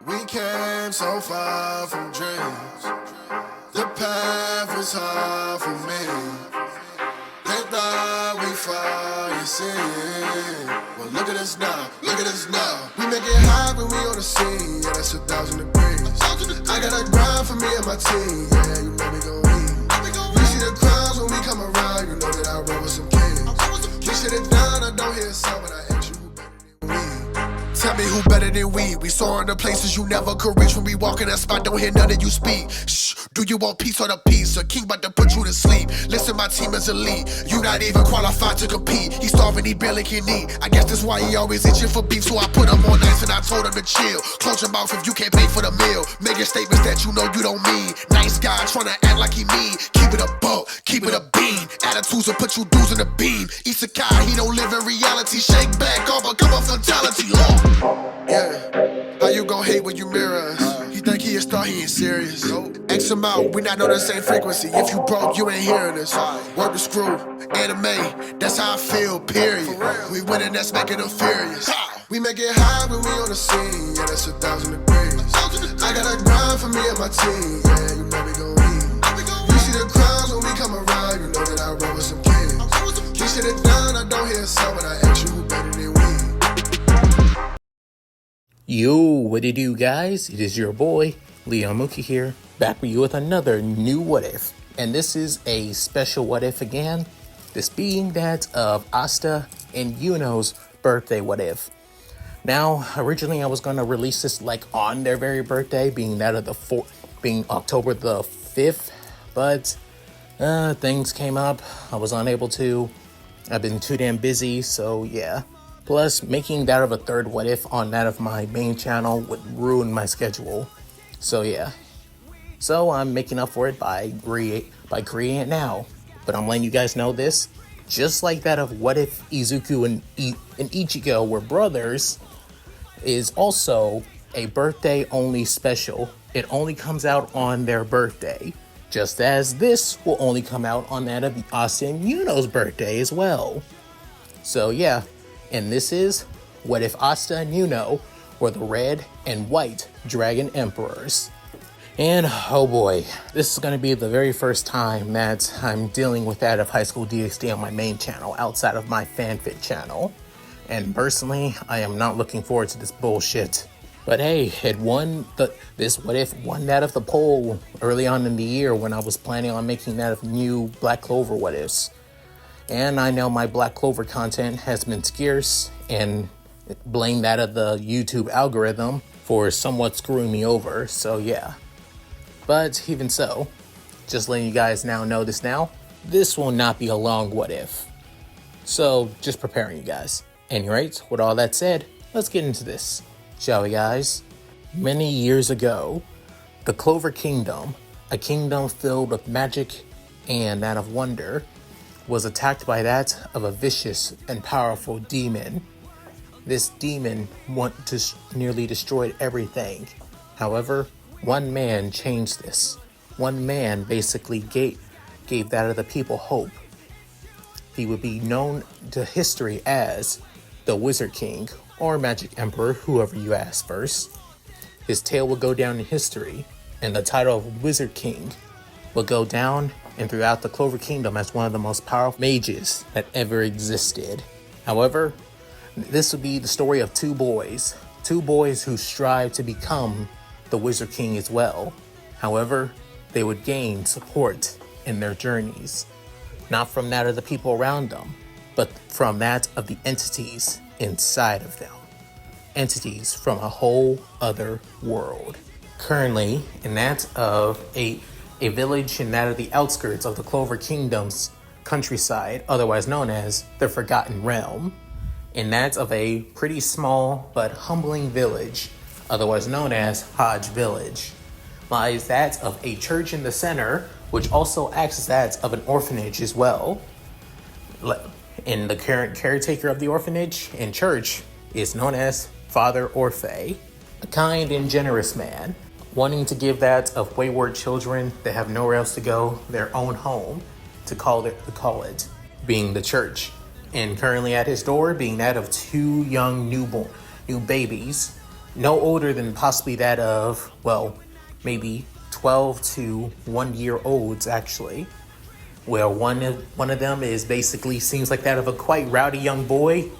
We came so far from dreams. The path was hard for me. They thought we fall, you see. Well, look at us now, look at us now. We make it hot when we on the scene, yeah, that's 1,000 degrees. I got a grind for me and my team, yeah, you know we gon' eat. You see the crowds when we come around, you know that I roll with some kings. We sit it down, I don't hear a sound, but I ask you who better than we. Tell me who better than we. We soaring to places you never could reach. When we walk in that spot, don't hear none of you speak. Shh, do you want peace or the peace? A king about to put you to sleep. Listen, my team is elite. You not even qualified to compete. He starving, he barely can eat. I guess that's why he always itching for beef. So I put him on ice and I told him to chill. Close your mouth if you can't pay for the meal. Making statements that you know you don't mean. Nice guy trying to act like he mean. Keep it a buck, keep it a bean. Attitudes will put you dudes in the beam. Isekai, he don't live in reality. Shake back off, become a fatality. Yeah, how you gon' hate when you mirror us? He think he a star, he ain't serious. X him out, we not on the same frequency. If you broke, you ain't hearing us. Work the screw, anime, that's how I feel, period. We winning, that's making them furious. We make it high when we on the scene, yeah, that's 1,000 degrees. I got a grind for me and my team, yeah, you know we gon' eat. You see the crowds when we come around, you know that I roll with some kings. We sit it down, I don't hear a sound, but I ask you who better than we. Yo, what it do, guys? It is your boy, Leo Mookie here, back with you with another new What If. And this is a special What If again, this being that of Asta and Yuno's birthday What If. Now, originally I was going to release this like on their very birthday, being that of being October the 5th, but things came up. I was unable to. I've been too damn busy, so yeah. Plus, making that of a third What If on that of my main channel would ruin my schedule. So yeah. So I'm making up for it by creating it now. But I'm letting you guys know this. Just like that of What If Izuku and Ichigo were brothers, is also a birthday only special. It only comes out on their birthday. Just as this will only come out on that of Asta and Yuno's birthday as well. So yeah. And this is What If Asta and Yuno were the red and white dragon emperors. And oh boy, this is going to be the very first time that I'm dealing with that of Highschool DxD on my main channel outside of my fanfic channel. And personally, I am not looking forward to this bullshit. But hey, this What If won that of the poll early on in the year when I was planning on making that of new Black Clover What Ifs. And I know my Black Clover content has been scarce, and blame that of the YouTube algorithm for somewhat screwing me over, so yeah. But even so, just letting you guys now know this now, this will not be a long What If. So, just preparing you guys. Anyways, with all that said, let's get into this, shall we guys? Many years ago, the Clover Kingdom, a kingdom filled with magic and that of wonder, was attacked by that of a vicious and powerful demon. This demon nearly destroyed everything. However, one man changed this. One man basically gave that of the people hope. He would be known to history as the Wizard King or Magic Emperor, whoever you ask first. His tale would go down in history, and the title of Wizard King will go down and throughout the Clover Kingdom as one of the most powerful mages that ever existed. However, this would be the story of two boys who strive to become the Wizard King as well. However, they would gain support in their journeys, not from that of the people around them, but from that of the entities inside of them. Entities from a whole other world. Currently, in that of a village in that of the outskirts of the Clover Kingdom's countryside, otherwise known as the Forgotten Realm, and that of a pretty small but humbling village, otherwise known as Hodge Village, lies that of a church in the center, which also acts as that of an orphanage as well. And the current caretaker of the orphanage and church is known as Father Orphe, a kind and generous man, wanting to give that of wayward children that have nowhere else to go their own home to call it, being the church. And currently at his door being that of two young new babies, no older than possibly that of, well, maybe 12 to 1 year olds actually. Well, one of them is basically seems like that of a quite rowdy young boy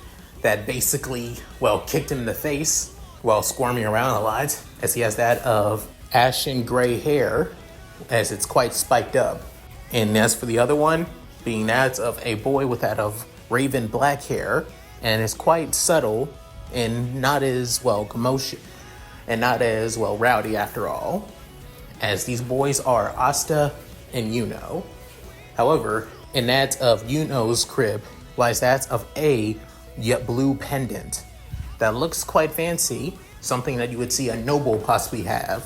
that basically, well, kicked him in the face while squirming around a lot, as he has that of ashen gray hair, as it's quite spiked up. And as for the other one, being that of a boy with that of raven black hair, and is quite subtle and not as well commotion and not as well rowdy after all, as these boys are Asta and Yuno. However, in that of Yuno's crib lies that of a yet blue pendant that looks quite fancy, something that you would see a noble possibly have,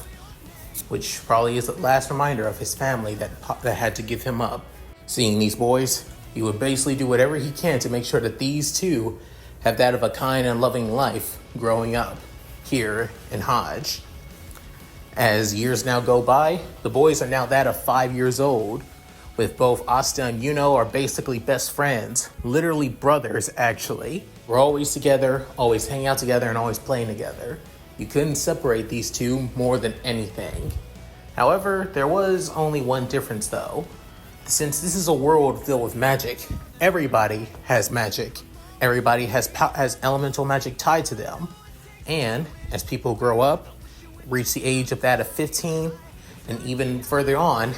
which probably is the last reminder of his family that had to give him up. Seeing these boys, he would basically do whatever he can to make sure that these two have that of a kind and loving life growing up here in Hodge. As years now go by, the boys are now that of 5 years old, with both Asta and Yuno are basically best friends, literally brothers actually. We're always together, always hanging out together, and always playing together. You couldn't separate these two more than anything. However, there was only one difference though. Since this is a world filled with magic, everybody has magic. Everybody has elemental magic tied to them. And as people grow up, reach the age of that of 15, and even further on,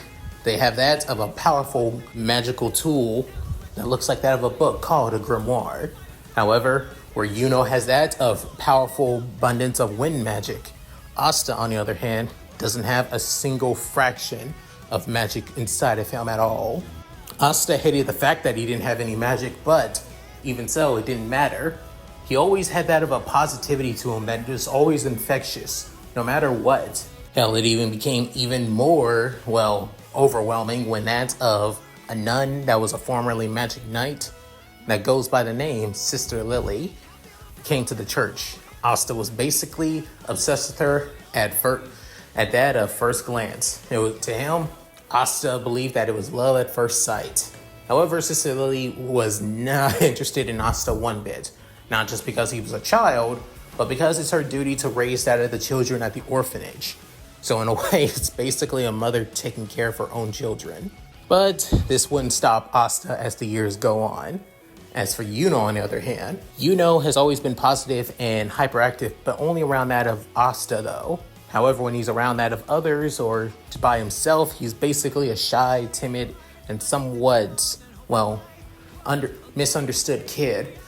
they have that of a powerful magical tool that looks like that of a book called a grimoire. However, where Yuno has that of powerful abundance of wind magic, Asta, on the other hand, doesn't have a single fraction of magic inside of him at all. Asta hated the fact that he didn't have any magic, but even so, it didn't matter. He always had that of a positivity to him that was always infectious, no matter what. Hell, it even became even more, well, overwhelming when that of a nun that was a formerly magic knight that goes by the name Sister Lily came to the church. Asta was basically obsessed with her at that of first glance. To him, Asta believed that it was love at first sight. However, Sister Lily was not interested in Asta one bit, not just because he was a child, but because it's her duty to raise that of the children at the orphanage. So in a way, it's basically a mother taking care of her own children. But this wouldn't stop Asta as the years go on. As for Yuno, on the other hand, Yuno has always been positive and hyperactive, but only around that of Asta though. However, when he's around that of others or by himself, he's basically a shy, timid, and somewhat, well, misunderstood kid.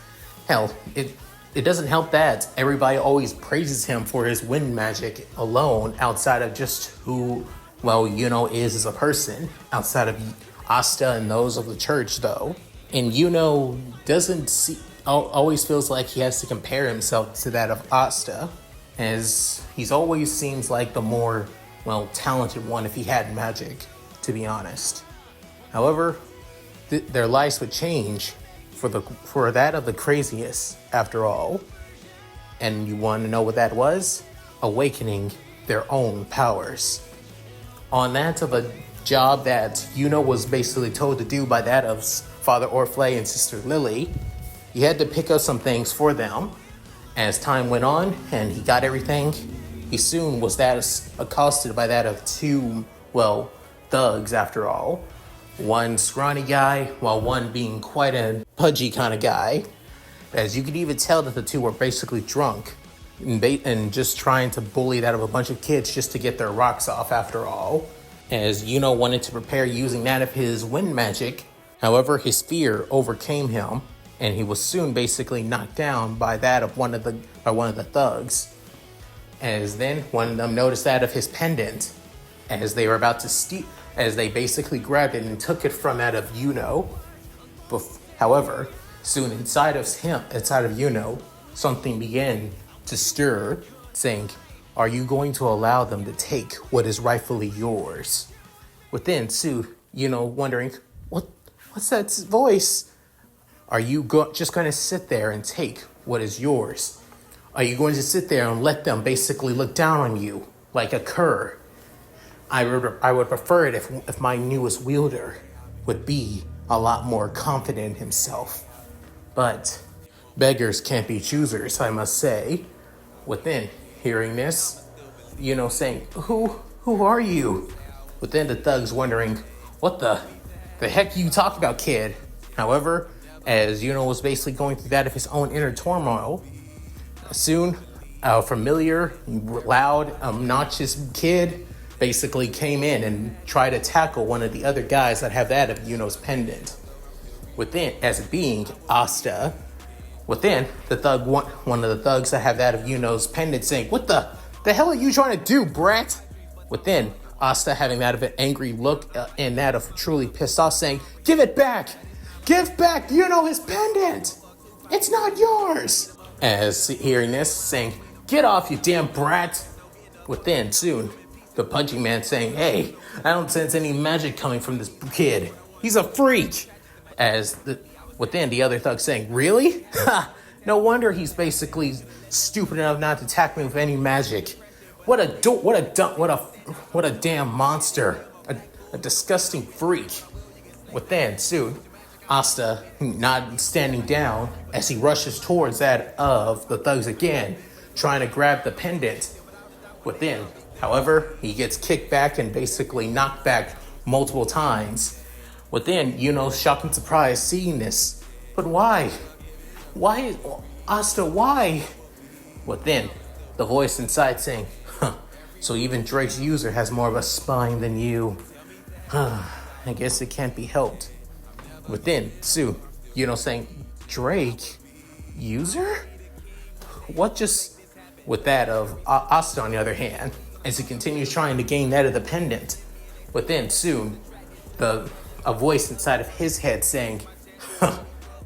Hell, it doesn't help that everybody always praises him for his wind magic alone, outside of just who, well, Yuno is as a person, outside of Asta and those of the church, though. And Yuno always feels like he has to compare himself to that of Asta, as he's always seems like the more, well, talented one if he had magic, to be honest. However, their lives would change for that of the craziest, after all. And you want to know what that was? Awakening their own powers. On that of a job that Yuno was basically told to do by that of Father Orflay and Sister Lily, he had to pick up some things for them. As time went on and he got everything, he soon was accosted by that of two, well, thugs after all. One scrawny guy, while one being quite a pudgy kind of guy. As you could even tell that the two were basically drunk and just trying to bully that of a bunch of kids just to get their rocks off after all. As Yuno wanted to prepare using that of his wind magic, however, his fear overcame him, and he was soon basically knocked down by that of one of the thugs. As then one of them noticed that of his pendant, as they were about to steal, as they basically grabbed it and took it from that of Yuno. However, soon inside of Yuno, something began to stir, saying, "Are you going to allow them to take what is rightfully yours?" Within, Yuno wondering, what's that voice? Are you just going to sit there and take what is yours? Are you going to sit there and let them basically look down on you like a cur? I would prefer it if my newest wielder would be a lot more confident in himself. But beggars can't be choosers, I must say. Within, hearing this, saying, who are you? But then the thug's wondering, what the heck you talk about, kid? However, as Yuno was basically going through that of his own inner turmoil, soon a familiar, loud, obnoxious kid basically came in and tried to tackle one of the other guys that have that of Yuno's pendant. Within, as being Asta, within the thug, one of the thugs that have that of Yuno's pendant saying, what the hell are you trying to do, brat? Within, Asta having that of an angry look and that of truly pissed off saying, give it back! Give back Yuno his pendant! It's not yours! As hearing this, saying, get off, you damn brat! Within, soon, the punching man saying, hey, I don't sense any magic coming from this kid. He's a freak! Within, the other thug saying, really? Ha! No wonder he's basically stupid enough not to attack me with any magic. What a damn monster. A disgusting freak. Within, soon, Asta not standing down as he rushes towards that of the thugs again, trying to grab the pendant. Within, however, he gets kicked back and basically knocked back multiple times. Within, Yuno's shocked and surprised seeing this. But why? Why, Asta, why? Within, the voice inside saying, so even Drake's user has more of a spine than you. I guess it can't be helped. Within, Sue, saying, Drake? User? What just... With that of Asta, on the other hand, as he continues trying to gain that of the pendant. Within, soon, a voice inside of his head saying,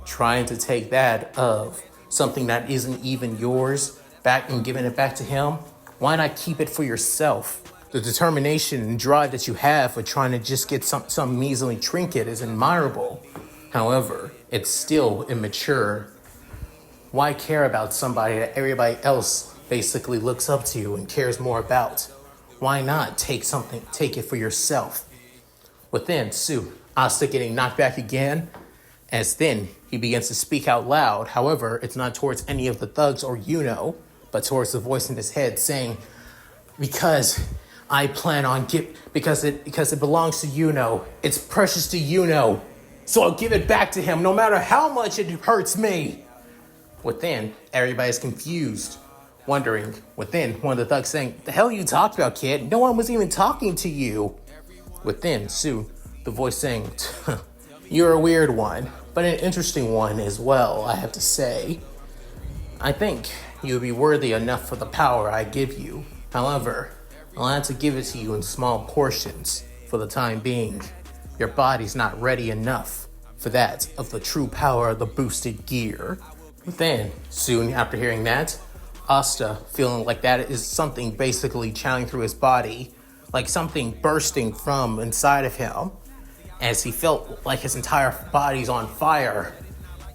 trying to take that of something that isn't even yours back and giving it back to him? Why not keep it for yourself? The determination and drive that you have for trying to just get some measly trinket is admirable. However, it's still immature. Why care about somebody that everybody else basically looks up to and cares more about? Why not take it for yourself? Within, Sue, Asta getting knocked back again, as then he begins to speak out loud. However, it's not towards any of the thugs or Yuno, but towards the voice in his head saying, because I plan on because it belongs to Yuno. It's precious to Yuno. So I'll give it back to him no matter how much it hurts me. Within, everybody's confused, wondering. Within, one of the thugs saying, the hell you talked about, kid? No one was even talking to you. Within, Sue, the voice saying, you're a weird one, but an interesting one as well, I have to say. I think you would be worthy enough for the power I give you. However, I'll have to give it to you in small portions for the time being. Your body's not ready enough for that of the true power of the boosted gear. Then, soon after hearing that, Asta, feeling like that is something basically channeling through his body, like something bursting from inside of him, as he felt like his entire body's on fire.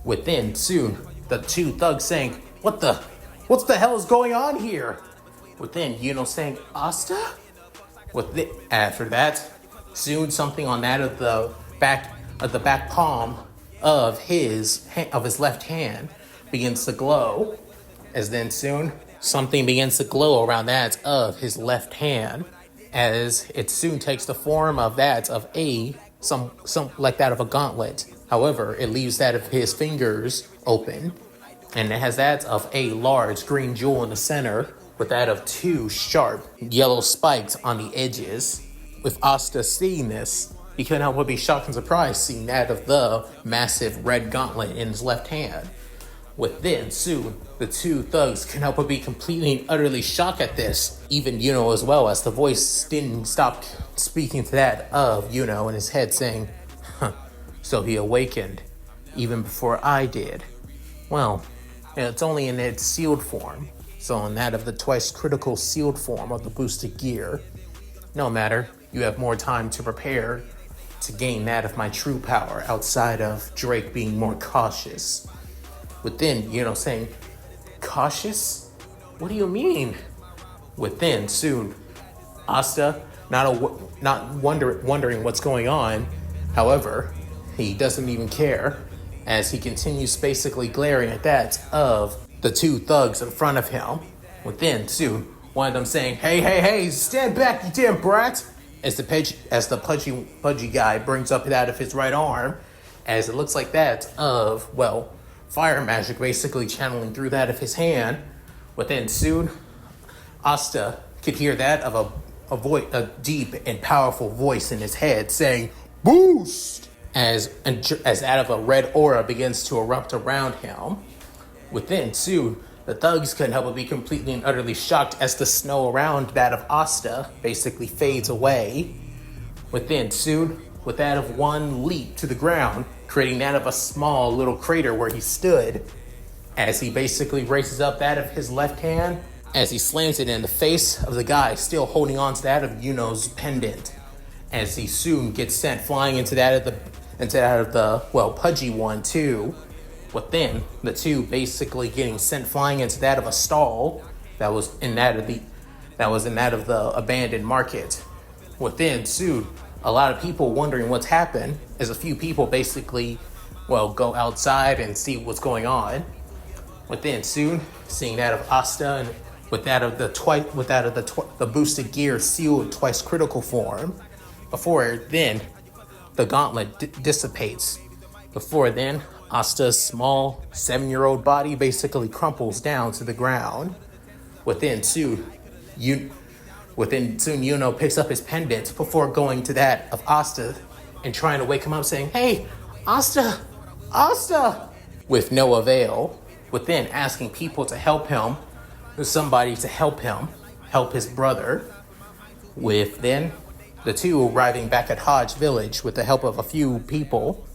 Within, soon, the two thugs saying, what the hell is going on here? Within, Yuno saying, Asta? After that, soon something on that of the back palm of his left hand begins to glow. As then soon, something begins to glow around that of his left hand, as it soon takes the form of that of some like that of a gauntlet. However, it leaves that of his fingers open, and it has that of a large green jewel in the center, with that of two sharp yellow spikes on the edges. With Asta seeing this, he couldn't help but be shocked and surprised seeing that of the massive red gauntlet in his left hand. Within, soon, the two thugs couldn't help but be completely and utterly shocked at this. Even Yuno as well, as the voice didn't stop speaking to that of Yuno in his head saying, so he awakened, even before I did. Well, it's only in its sealed form. So in that of the twice critical sealed form of the boosted gear. No matter, you have more time to prepare to gain that of my true power outside of Drake being more cautious. Within, saying, cautious? What do you mean? Within, soon, Asta, not wondering what's going on. However, he doesn't even care, as he continues basically glaring at that of the two thugs in front of him. Within, soon, one of them saying, hey, stand back, you damn brat! As the pudgy guy brings up it out of his right arm, as it looks like that of, well, fire magic basically channeling through that of his hand. But then soon, Asta could hear that of a deep and powerful voice in his head saying, "Boost!" As out of a red aura begins to erupt around him. Within, soon, the thugs couldn't help but be completely and utterly shocked as the snow around that of Asta basically fades away. Within, soon, with that of one leap to the ground, creating that of a small little crater where he stood, as he basically raises up that of his left hand, as he slams it in the face of the guy still holding on to that of Yuno's pendant, as he soon gets sent flying into that of the well, pudgy one too. But then the two basically getting sent flying into that of a stall that was in that of the abandoned market. Within soon, a lot of people wondering what's happened, as a few people basically, well, go outside and see what's going on. Within soon, seeing that of Asta and with that of the boosted gear sealed twice critical form. Before then, the gauntlet dissipates. Before then, Asta's small 7-year-old body basically crumples down to the ground. Within soon, Yuno picks up his pendant before going to that of Asta and trying to wake him up, saying, "Hey, Asta! Asta!" With no avail. Within, asking people to help him, somebody to help his brother. With then, the two arriving back at Hodge Village with the help of a few people,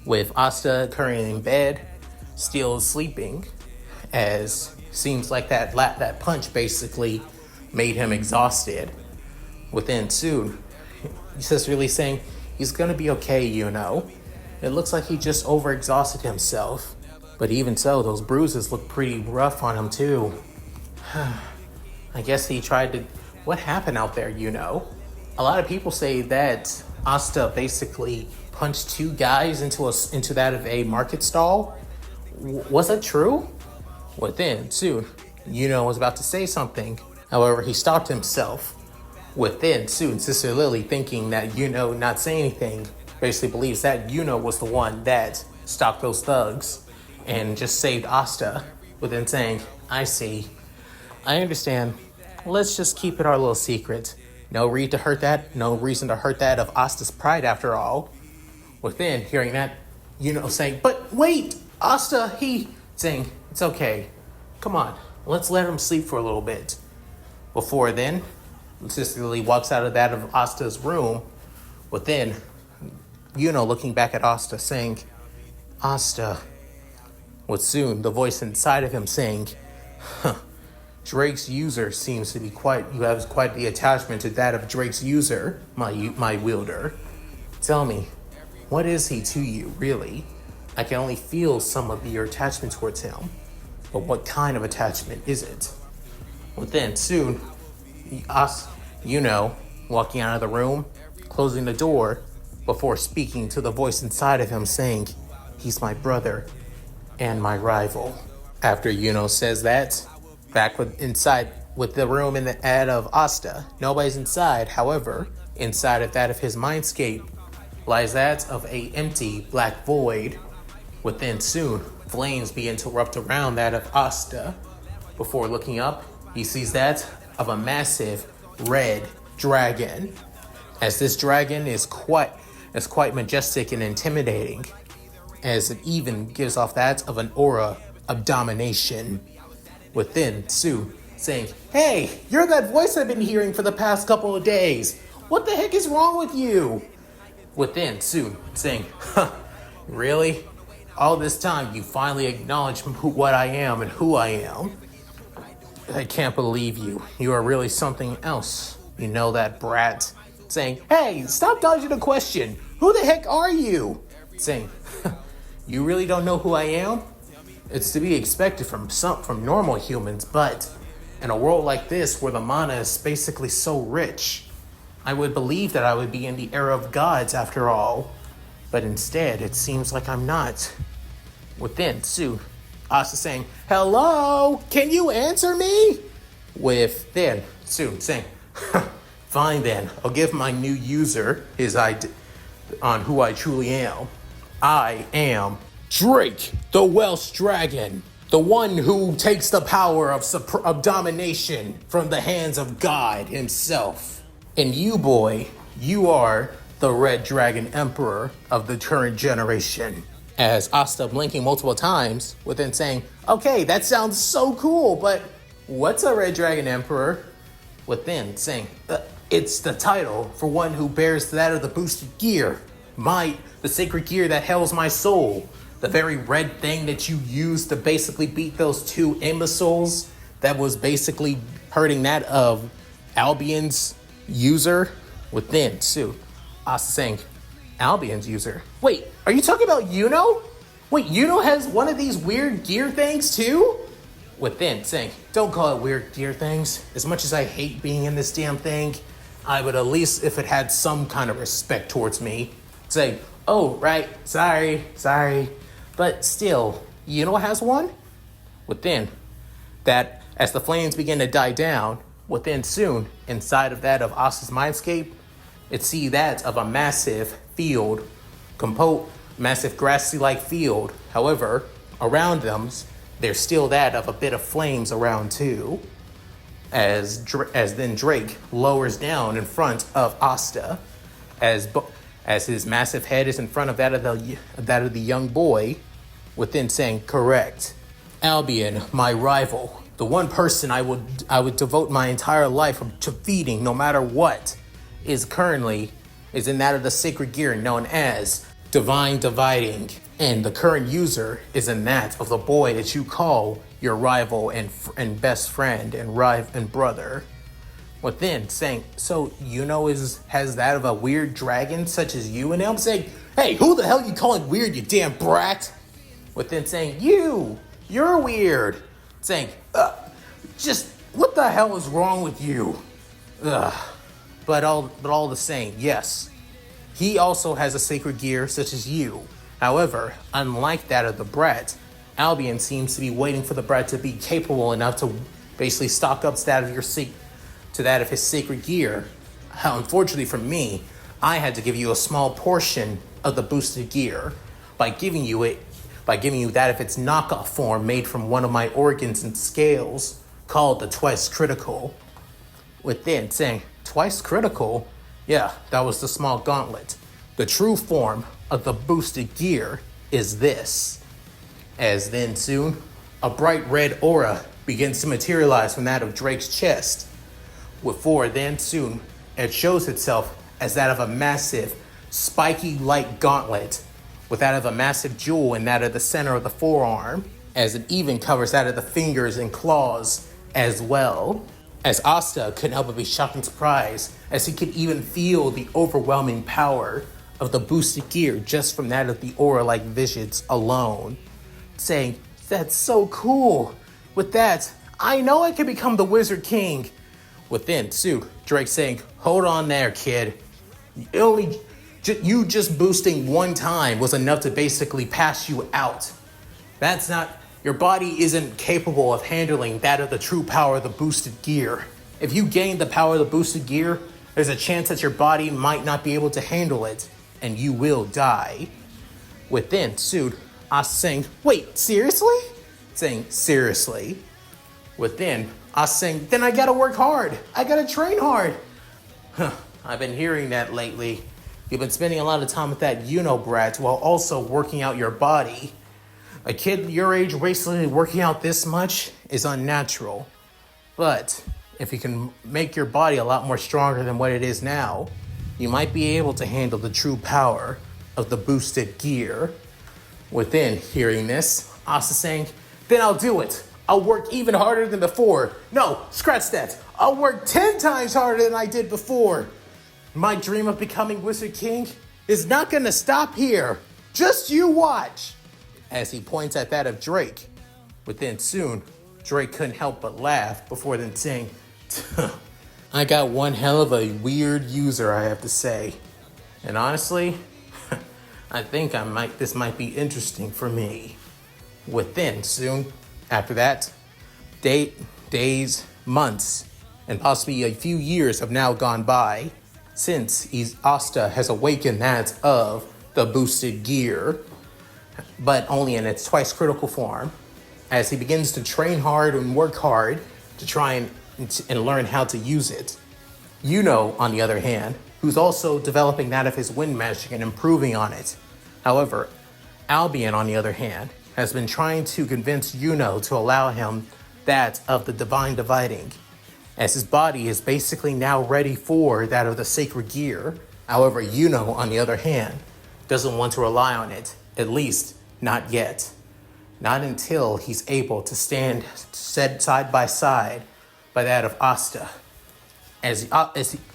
with Asta currently in bed, still sleeping, as seems like that punch basically made him exhausted. Within soon, he's just really saying, he's gonna be okay, you know. It looks like he just overexhausted himself. But even so, those bruises look pretty rough on him too. I guess he tried to... What happened out there, you know? A lot of people say that Asta basically punched two guys into that of a market stall. Was that true? Within, soon, Yuno was about to say something. However, he stopped himself. Within, soon, Sister Lily, thinking that Yuno not saying anything, basically believes that Yuno was the one that stopped those thugs and just saved Asta. Within saying, "I see. I understand. Let's just keep it our little secret. No reason to hurt that of Asta's pride after all." Within, hearing that, Yuno saying, "But wait, Asta, he..." Saying, "It's okay. Come on, let's let him sleep for a little bit." Before then, Sister Lily walks out of that of Asta's room. Within, Yuno looking back at Asta saying, "Asta." With soon, the voice inside of him saying, "Drake's user seems to be you have quite the attachment to that of Drake's user, my wielder. Tell me, what is he to you, really? I can only feel some of your attachment towards him, but what kind of attachment is it?" Within, soon, Yuno walking out of the room, closing the door, before speaking to the voice inside of him saying, "He's my brother and my rival." After Yuno says that, back inside the room in the ad of Asta, nobody's inside. However, inside of that of his mindscape lies that of a empty black void. Within soon, flames begin to erupt around that of Asta. Before looking up, he sees that of a massive red dragon. As this dragon is quite majestic and intimidating, as it even gives off that of an aura of domination. Within, Sue saying, "Hey, you're that voice I've been hearing for the past couple of days. What the heck is wrong with you?" Within, Sue saying, "Really? All this time you finally acknowledged what I am and who I am. I can't believe you. You are really something else. You know that, brat?" Saying, "Hey, stop dodging the question. Who the heck are you?" Saying, "You really don't know who I am? It's to be expected from normal humans, but in a world like this where the mana is basically so rich, I would believe that I would be in the era of gods after all. But instead, it seems like I'm not." Within, Sue, Asta saying, "Hello? Can you answer me?" Within soon saying, fine then, I'll give my new user his ID on who I truly am. I am Drake, the Welsh Dragon, the one who takes the power of domination from the hands of God himself. And you, boy, you are the Red Dragon Emperor of the current generation. As Asta blinking multiple times, within saying, okay, that sounds so cool, but what's a Red Dragon Emperor? Within saying, it's the title for one who bears that of the boosted gear. The sacred gear that held my soul. The very red thing that you used to basically beat those two imbeciles that was basically hurting that of Albion's user. Within, Sue. Asta saying, Albion's user? Wait, are you talking about Yuno? Wait, Yuno has one of these weird gear things too? Within, saying, don't call it weird gear things. As much as I hate being in this damn thing, I would at least, if it had some kind of respect towards me, say, oh, right, sorry. But still, Yuno has one? Within, that as the flames begin to die down, within soon, inside of that of Asta's mindscape, it see that of a massive field, massive grassy-like field. However, around them, there's still that of a bit of flames around too. As then Drake lowers down in front of Asta, as his massive head is in front of that of the young boy, within saying, correct. Albion, my rival, the one person I would devote my entire life to feeding no matter what, is in that of the sacred gear known as Divine Dividing, and the current user is in that of the boy that you call your rival and best friend and brother. Within saying, so Yuno has that of a weird dragon such as you, and I'm saying, hey, who the hell you calling weird, you damn brat? Within saying, you're weird. Saying, just what the hell is wrong with you? But all the same, yes. He also has a sacred gear such as you. However, unlike that of the brat, Albion seems to be waiting for the brat to be capable enough to basically stock up to that of his sacred gear. Unfortunately for me, I had to give you a small portion of the boosted gear by giving you that of its knockoff form made from one of my organs and scales called the Twice Critical. Within saying, Twice Critical? Yeah, that was the small gauntlet. The true form of the boosted gear is this. As then soon, a bright red aura begins to materialize from that of Drake's chest. Before then soon, it shows itself as that of a massive, spiky light gauntlet, with that of a massive jewel in that of the center of the forearm, as it even covers that of the fingers and claws as well. As Asta couldn't help but be shocked and surprised, as he could even feel the overwhelming power of the boosted gear just from that of the aura-like visions alone. Saying, that's so cool. With that, I know I can become the Wizard King. Within, Sue, Drake saying, hold on there, kid. You just boosting one time was enough to basically pass you out. Your body isn't capable of handling that of the true power of the boosted gear. If you gain the power of the boosted gear, there's a chance that your body might not be able to handle it, and you will die. Within, Sue, us saying, wait, seriously? Saying, seriously. Within, us saying, then I gotta work hard. I gotta train hard. I've been hearing that lately. You've been spending a lot of time with that Yuno brat while also working out your body. A kid your age basically working out this much is unnatural. But if you can make your body a lot more stronger than what it is now, you might be able to handle the true power of the boosted gear. Within hearing this, Asta saying, then I'll do it. I'll work even harder than before. No, scratch that. I'll work 10 times harder than I did before. My dream of becoming Wizard King is not gonna stop here. Just you watch. As he points at that of Drake. Within soon, Drake couldn't help but laugh before then saying, I got one hell of a weird user, I have to say. And honestly, I think this might be interesting for me. Within soon, after that, days, months and possibly a few years have now gone by since Asta has awakened that of the boosted gear, but only in its twice critical form. As he begins to train hard and work hard to try and learn how to use it. Yuno, on the other hand, who's also developing that of his wind magic and improving on it. However, Albion, on the other hand, has been trying to convince Yuno to allow him that of the divine dividing, as his body is basically now ready for that of the sacred gear. However, Yuno, on the other hand, doesn't want to rely on it, at least not yet. Not until he's able to stand side by side by that of Asta.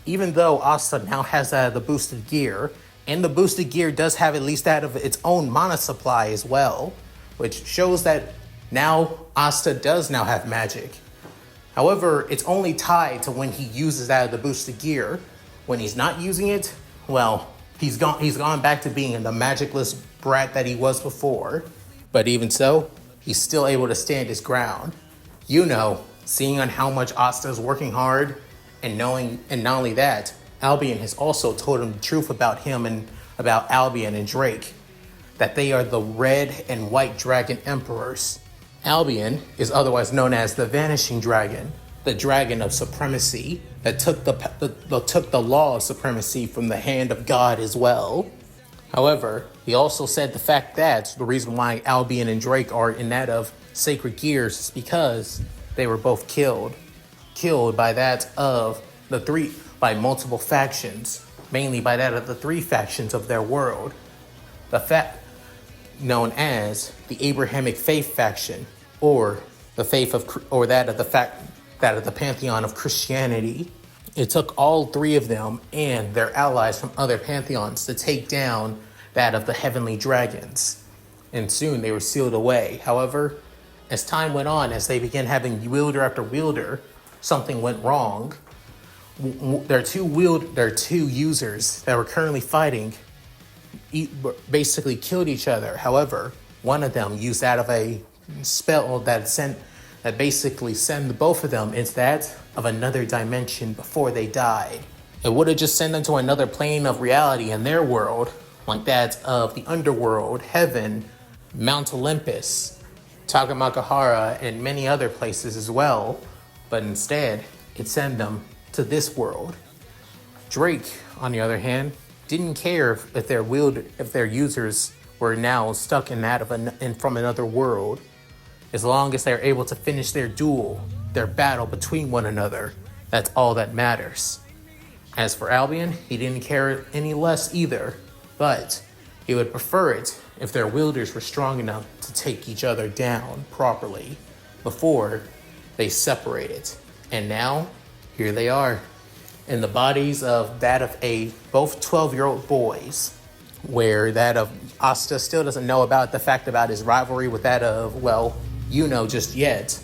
Even though Asta now has that of the boosted gear, and the boosted gear does have at least that of its own mana supply as well, which shows that now Asta does now have magic. However, it's only tied to when he uses that of the boosted gear. When he's not using it, well, he's gone back to being the magicless brat that he was before. But even so, he's still able to stand his ground. Seeing on how much Asta is working hard, and not only that, Albion has also told him the truth about him and about Albion and Drake, that they are the red and white dragon emperors. Albion is otherwise known as the vanishing dragon, the dragon of supremacy that took the law of supremacy from the hand of God as well. However, he also said the fact that the reason why Albion and Drake are in that of sacred gears is because they were both killed by that of by multiple factions, mainly by that of the three factions of their world. Known as the Abrahamic faith faction, or the that of the pantheon of Christianity. It took all three of them and their allies from other pantheons to take down that of the heavenly dragons, and soon they were sealed away. However, as time went on, as they began having wielder after wielder, something went wrong. There are two users that were currently fighting basically killed each other. However, one of them used that of a spell that basically sent both of them into that of another dimension before they died. It would have just sent them to another plane of reality in their world, like that of the underworld, heaven, Mount Olympus, Tagamakahara, and many other places as well. But instead, it sent them to this world. Drake, on the other hand, didn't care if their users were now stuck in that from another world, as long as they're able to finish their duel, their battle between one another. That's all that matters. As for Albion, he didn't care any less either, but he would prefer it if their wielders were strong enough to take each other down properly before they separated. And now, here they are, in the bodies of both 12-year-old boys, where that of Asta still doesn't know about the fact about his rivalry with that of, Yuno just yet.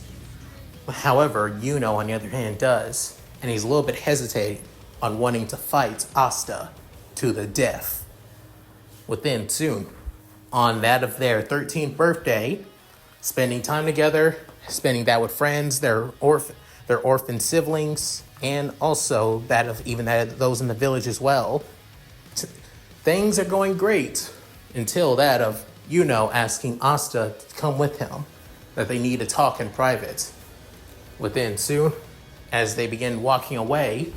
However, Yuno, on the other hand, does, and he's a little bit hesitating on wanting to fight Asta to the death. Within soon, on that of their 13th birthday, spending time together, spending that with friends, their orphan siblings, and also that of those in the village as well. Things are going great until that of Yuno asking Asta to come with him, that they need to talk in private. Within soon, as they begin walking away,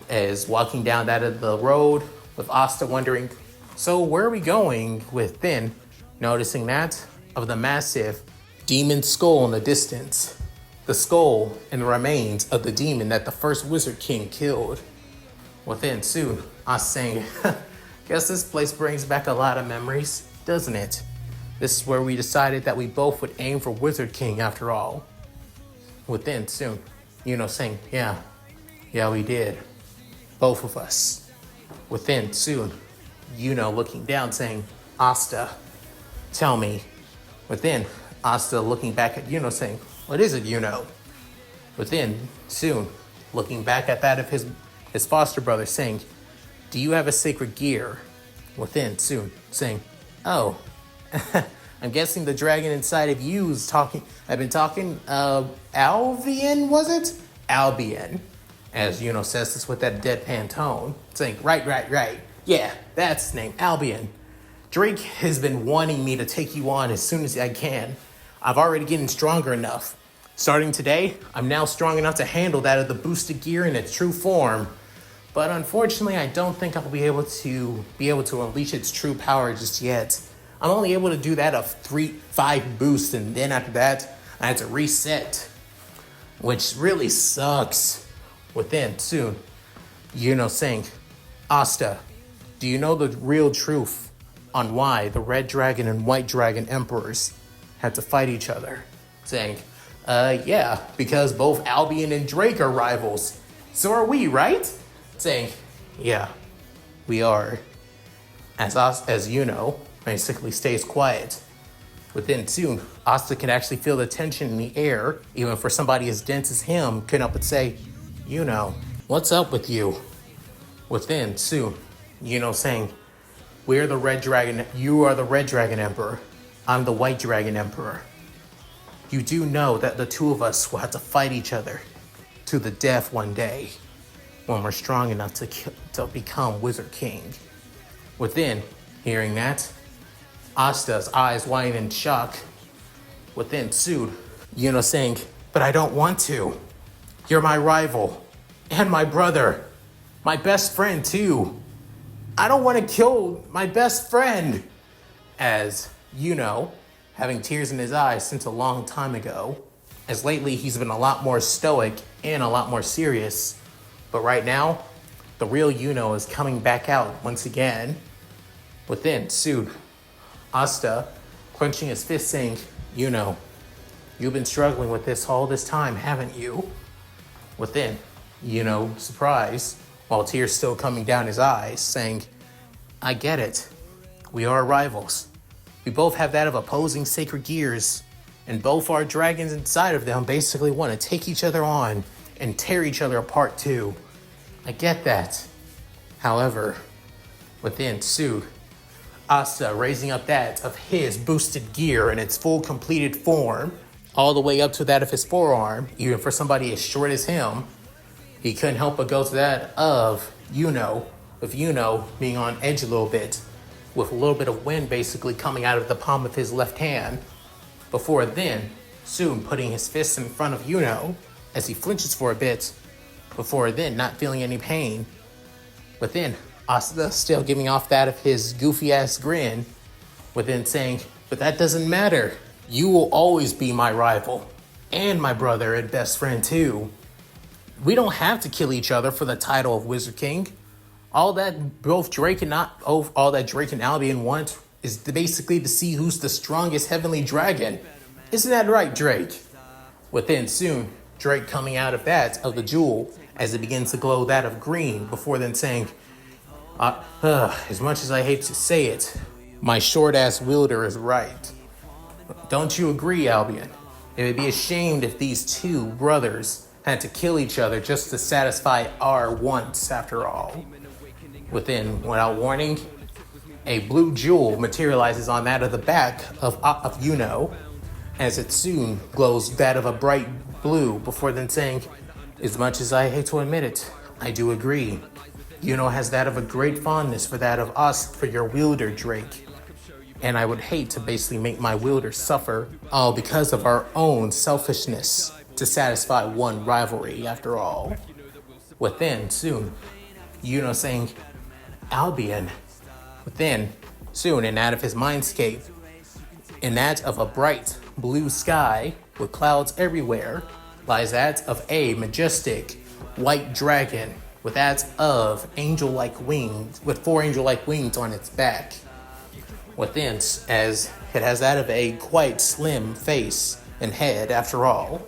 as walking down that of the road, with Asta wondering, so where are we going? With then noticing that of the massive demon skull in the distance. The skull and the remains of the demon that the first Wizard King killed. Within soon, Asta saying, guess this place brings back a lot of memories, doesn't it? This is where we decided that we both would aim for Wizard King after all. Within soon, saying, yeah, we did. Both of us. Within soon, looking down saying, Asta, tell me. Within, Asta looking back at Yuno saying, what is it, Yuno? Within, soon, looking back at that of his foster brother saying, do you have a sacred gear? Within, soon, saying, oh, I'm guessing the dragon inside of you is talking. I've been talking, Alvian, was it? Albion, as Yuno says this with that deadpan tone, saying, right. Yeah, that's his name, Albion. Drake has been wanting me to take you on as soon as I can. I've already getting stronger enough. Starting today, I'm now strong enough to handle that of the boosted gear in its true form. But unfortunately, I don't think I'll be able to unleash its true power just yet. I'm only able to do that of 5 boosts, and then after that, I have to reset, which really sucks. Within soon, Yuno saying, Asta, do you know the real truth on why the Red Dragon and White Dragon Emperors had to fight each other? Saying, yeah, because both Albion and Drake are rivals. So are we, right? Saying, yeah, we are. As Yuno basically stays quiet. Within soon, Asta can actually feel the tension in the air, even for somebody as dense as him, couldn't help but say, Yuno, what's up with you? Within soon, Yuno saying, we're the Red Dragon, you are the Red Dragon Emperor, I'm the White Dragon Emperor. You do know that the two of us will have to fight each other to the death one day when we're strong enough to become Wizard King. Within, hearing that, Asta's eyes wide in shock. Within soon, Yuno saying, but I don't want to. You're my rival, and my brother, my best friend too. I don't want to kill my best friend. As Yuno, having tears in his eyes since a long time ago, as lately he's been a lot more stoic and a lot more serious. But right now, the real Yuno is coming back out once again. Within soon, Asta, clenching his fist, saying, Yuno, you've been struggling with this all this time, haven't you? Within, Yuno, surprised, while tears still coming down his eyes, saying, I get it. We are rivals. We both have that of opposing sacred gears, and both our dragons inside of them basically want to take each other on and tear each other apart too. I get that. However, within soon, Asta raising up that of his boosted gear in its full completed form, all the way up to that of his forearm, even for somebody as short as him, he couldn't help but go to that of Yuno, with Yuno being on edge a little bit, with a little bit of wind basically coming out of the palm of his left hand, before then, soon putting his fist in front of Yuno as he flinches for a bit, before then not feeling any pain. But then, Asta still giving off that of his goofy-ass grin, within saying, but that doesn't matter. You will always be my rival, and my brother and best friend too. We don't have to kill each other for the title of Wizard King. All that Drake and Albion want is basically to see who's the strongest heavenly dragon. Isn't that right, Drake? Within soon, Drake coming out of the jewel as it begins to glow that of green, before then saying, as much as I hate to say it, my short-ass wielder is right. Don't you agree, Albion? It would be a shame if these two brothers had to kill each other just to satisfy our wants, after all. Within, without warning, a blue jewel materializes on that of the back of Yuno, as it soon glows that of a bright blue, before then saying, as much as I hate to admit it, I do agree. Yuno has that of a great fondness for that of us, for your wielder, Drake. And I would hate to basically make my wielder suffer, all because of our own selfishness, to satisfy one rivalry, after all. Within, soon, Yuno saying, Albion. Within, soon, and out of his mindscape, in that of a bright blue sky with clouds everywhere, lies that of a majestic white dragon with that of angel-like wings, with 4 angel-like wings on its back. Within, as it has that of a quite slim face and head, after all,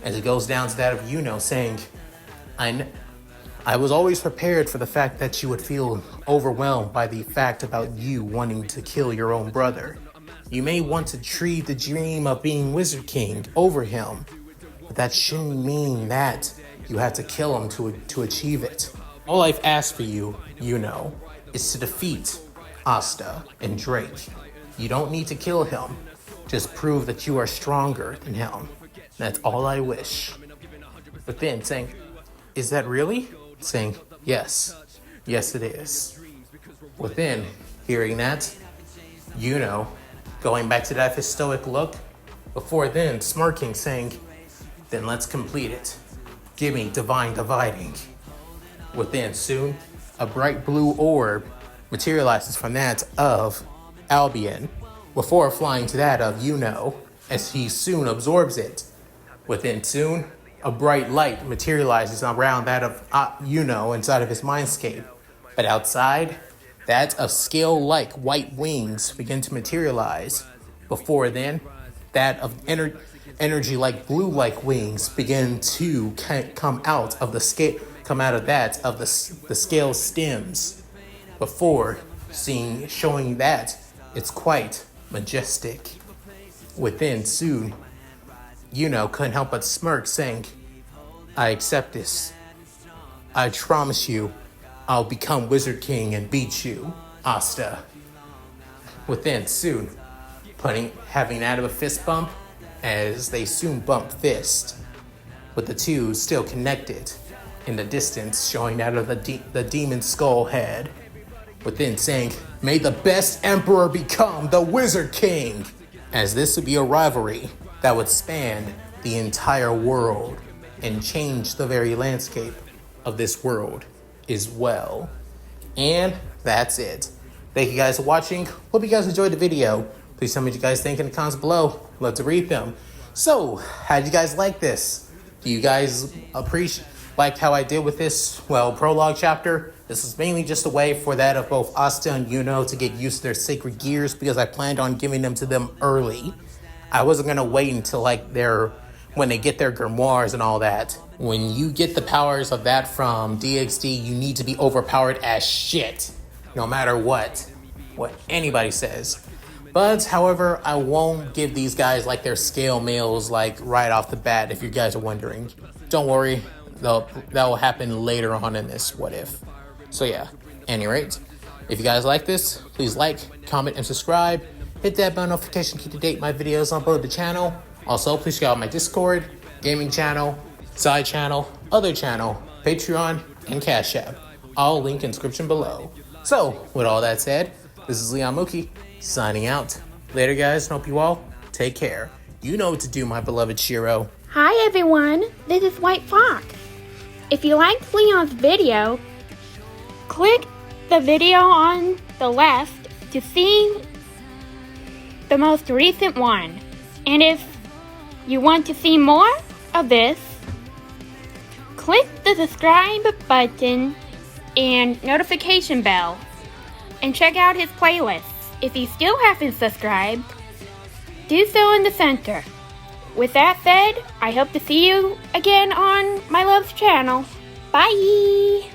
as it goes down to that of Yuno saying, I was always prepared for the fact that you would feel overwhelmed by the fact about you wanting to kill your own brother. You may want to treat the dream of being Wizard King over him, but that shouldn't mean that you have to kill him to achieve it. All I've asked for you, Yuno, is to defeat Asta and Drake. You don't need to kill him. Just prove that you are stronger than him. That's all I wish. But then saying, is that really? Saying, yes. Yes, it is. Within hearing that, Yuno going back to that his stoic look, before then smirking, saying, then let's complete it. Give me divine dividing. Within soon, a bright blue orb materializes from that of Albion, before flying to that of Yuno, as he soon absorbs it. Within soon, a bright light materializes around that of Yuno inside of his mindscape. But outside, that of scale-like white wings begin to materialize. Before then, that of energy-like blue-like wings begin to come out of the scale, the scale stems. Before showing that it's quite majestic. Within soon, Yuno couldn't help but smirk, saying, I accept this. I promise you, I'll become Wizard King and beat you, Asta. Within soon, having that of a fist bump, as they soon bump fist, with the two still connected in the distance, showing that of the demon skull head. Within saying, may the best emperor become the Wizard King, as this would be a rivalry that would span the entire world and change the very landscape of this world as well. And that's it. Thank you guys for watching. Hope you guys enjoyed the video. Please tell me what you guys think in the comments below. Love to read them. So, how did you guys like this? Do you guys like how I did with this, prologue chapter? This was mainly just a way for that of both Asta and Yuno to get used to their sacred gears, because I planned on giving them to them early. I wasn't going to wait until when they get their grimoires and all that. When you get the powers of that from DxD, you need to be overpowered as shit, no matter what anybody says. But, however, I won't give these guys their scale mails right off the bat, if you guys are wondering. Don't worry, that will happen later on in this What If. So yeah, any rate, if you guys like this, please like, comment, and subscribe. Hit that bell notification key to date my videos on both the channel. Also, please check out my Discord, gaming channel, side channel, other channel, Patreon, and Cash App. All linked in the description below. So, with all that said, this is Leon Mookie, signing out. Later, guys, and hope you all take care. You know what to do, my beloved Shiro. Hi everyone, this is White Fox. If you liked Leon's video, click the video on the left to see the most recent one. And if you want to see more of this, click the subscribe button and notification bell and check out his playlists. If you still haven't subscribed, do so in the center. With that said, I hope to see you again on my love's channel. Bye!